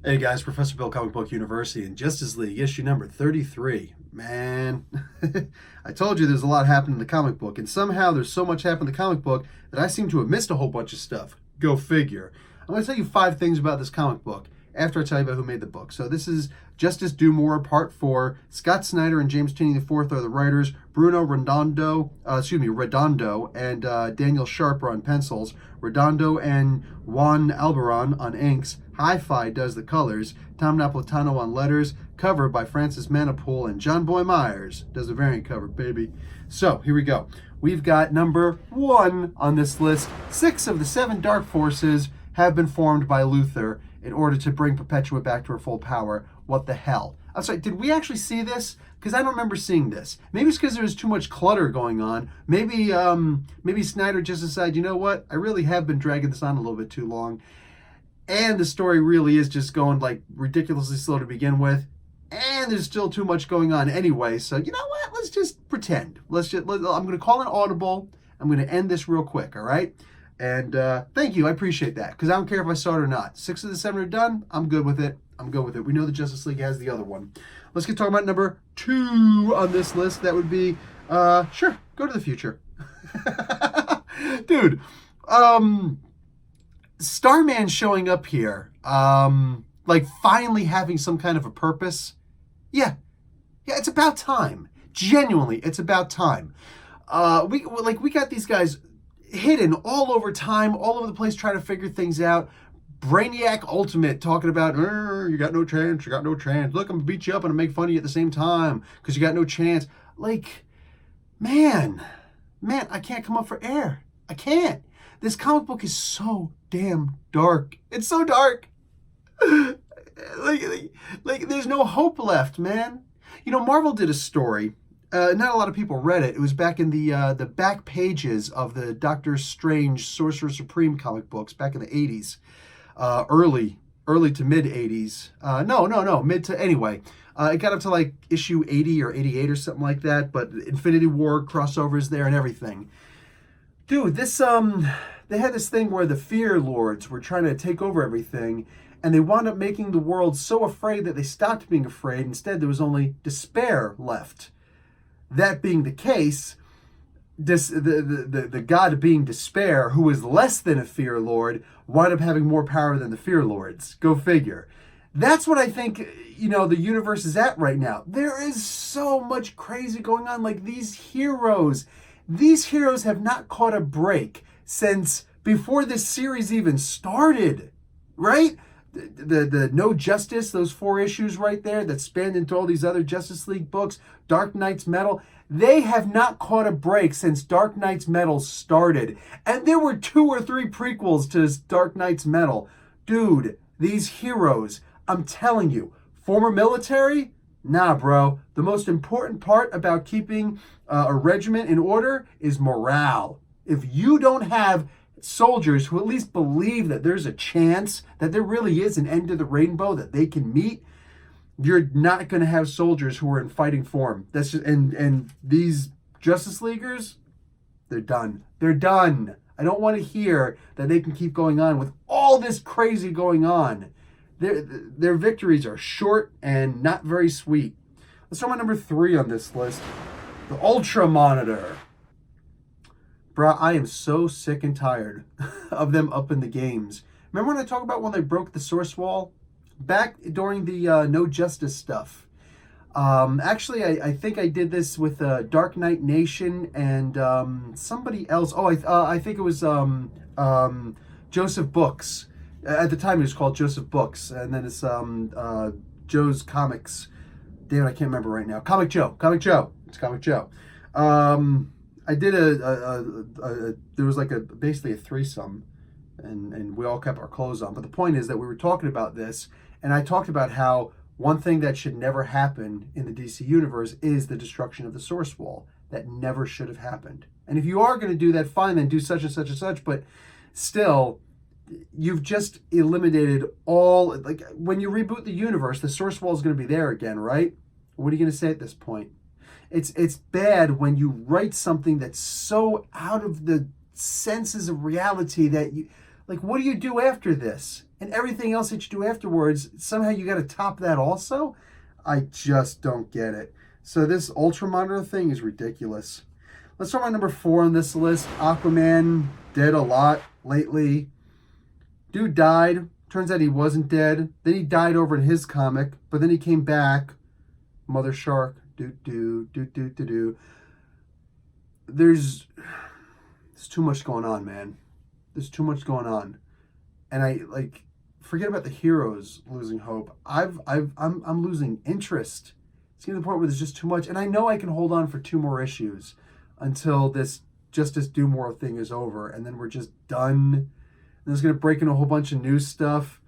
Hey guys, Professor Bill, Comic Book University, and Justice League issue number 33. Man, I told you there's a lot happening in the comic book, and somehow there's so much happening in the comic book that I seem to have missed a whole bunch of stuff. Go figure. I'm going to tell you 5 things about this comic book after I tell you about who made the book. So this is Justice Do More Part 4. Scott Snyder and James Tynion IV are the writers. Redondo and Daniel Sharp are on pencils. Redondo and Juan Albaran on inks. Hi-Fi does the colors. Tom Napolitano on letters. Cover by Francis Manapool, and John Boy Myers does the variant cover, baby. So here we go. We've got number 1 on this list. 6 of the 7 Dark Forces have been formed by Luthor in order to bring Perpetua back to her full power. What the hell? I'm sorry, did we actually see this? Because I don't remember seeing this. Maybe it's because there was too much clutter going on. Maybe Snyder just decided, you know what? I really have been dragging this on a little bit too long. And the story really is just going like ridiculously slow to begin with. And there's still too much going on anyway. So you know what? Let's just pretend. I'm going to call an audible. I'm going to end this real quick, all right? And thank you. I appreciate that. Because I don't care if I saw it or not. 6 of the 7 are done. I'm good with it. We know the Justice League has the other one. Let's get talking about number 2 on this list. That would be, sure, Go to the Future. Dude, Starman showing up here, like finally having some kind of a purpose. Yeah, it's about time. Genuinely, it's about time. We got these guys hidden all over time, all over the place, trying to figure things out. Brainiac Ultimate talking about, you got no chance, you got no chance. Look, I'm gonna beat you up and make fun of you at the same time because you got no chance. Like, man, I can't come up for air. I can't. This comic book is so damn dark. It's so dark. like, there's no hope left, man. You know, Marvel did a story. Not a lot of people read it. It was back in the back pages of the Doctor Strange Sorcerer Supreme comic books back in the 80s. Early to mid 80s. No, mid to, anyway. It got up to like issue 80 or 88 or something like that, but Infinity War crossovers there and everything. Dude, they had this thing where the Fear Lords were trying to take over everything, and they wound up making the world so afraid that they stopped being afraid. Instead, there was only despair left. That being the case, the god being despair, who is less than a Fear Lord, wound up having more power than the Fear Lords. Go figure. That's what I think, the universe is at right now. There is so much crazy going on. Like, these heroes have not caught a break since before this series even started, right? The No Justice, those 4 issues right there that spanned into all these other Justice League books, Dark Knight's Metal, they have not caught a break since Dark Knight's Metal started. And there were 2 or 3 prequels to Dark Knight's Metal. Dude, these heroes, I'm telling you, former military? Nah, bro. The most important part about keeping a regiment in order is morale. If you don't have soldiers who at least believe that there's a chance, that there really is an end to the rainbow that they can meet, you're not going to have soldiers who are in fighting form. That's just, and these Justice Leaguers, they're done. They're done. I don't want to hear that they can keep going on with all this crazy going on. Their victories are short and not very sweet. Let's start with number 3 on this list. The Ultra Monitor. Bruh, I am so sick and tired of them up in the games. Remember when I talked about when they broke the source wall? Back during the No Justice stuff. Actually, I think I did this with Dark Knight Nation and somebody else. Oh, I think it was Joseph Books. At the time, it was called Joseph Books, and then it's Joe's Comics. Damn, I can't remember right now. Comic Joe. It's Comic Joe. I did there was like basically a threesome, and we all kept our clothes on. But the point is that we were talking about this, and I talked about how one thing that should never happen in the DC universe is the destruction of the source wall. That never should have happened. And if you are going to do that, fine, then do such and such and such. But still, you've just eliminated all, like, when you reboot the universe, the source wall is going to be there again, right? What are you going to say at this point? It's bad when you write something that's so out of the senses of reality that you, like, what do you do after this? and everything else that you do afterwards, somehow you got to top that also? I just don't get it. So this Ultra Monitor thing is ridiculous. Let's start on number 4 on this list. Aquaman, dead a lot lately. Dude died. Turns out he wasn't dead. Then he died over in his comic, but then he came back. Mother Shark. There's too much going on, man. There's too much going on. And I forget about the heroes losing hope. I'm losing interest. It's getting to the point where there's just too much. And I know I can hold on for 2 more issues until this Justice Doom World thing is over, and then we're just done. And it's going to break in a whole bunch of new stuff.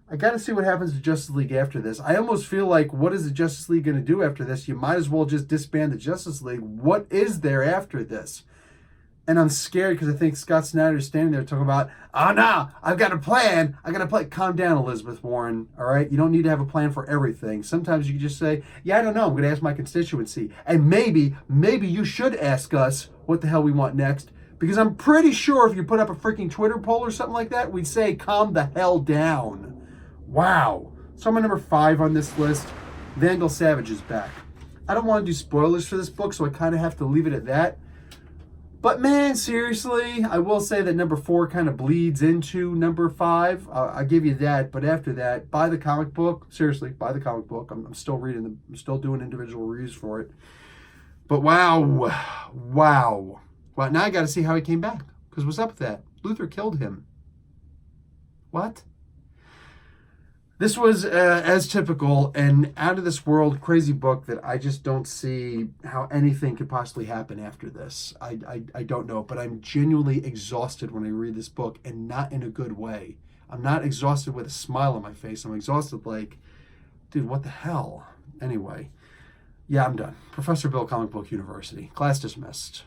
I got to see what happens to Justice League after this. I almost feel like, what is the Justice League going to do after this? You might as well just disband the Justice League. What is there after this? And I'm scared because I think Scott Snyder is standing there talking about, oh no, I've got a plan. I got a plan. Calm down, Elizabeth Warren. All right? You don't need to have a plan for everything. Sometimes you can just say, yeah, I don't know. I'm going to ask my constituency. And maybe you should ask us what the hell we want next. Because I'm pretty sure if you put up a freaking Twitter poll or something like that, we'd say, calm the hell down. Wow. So I'm at number 5 on this list. Vandal Savage is back. I don't want to do spoilers for this book, so I kind of have to leave it at that. But man, seriously, I will say that number 4 kind of bleeds into number 5. I'll give you that. But after that, buy the comic book. Seriously, buy the comic book. I'm still reading them. I'm still doing individual reviews for it. But wow. Well, now I got to see how he came back. Because what's up with that? Luthor killed him. What? This was, as typical, an out-of-this-world crazy book that I just don't see how anything could possibly happen after this. I don't know, but I'm genuinely exhausted when I read this book, and not in a good way. I'm not exhausted with a smile on my face. I'm exhausted like, dude, what the hell? Anyway, yeah, I'm done. Professor Bill, Comic Book University. Class dismissed.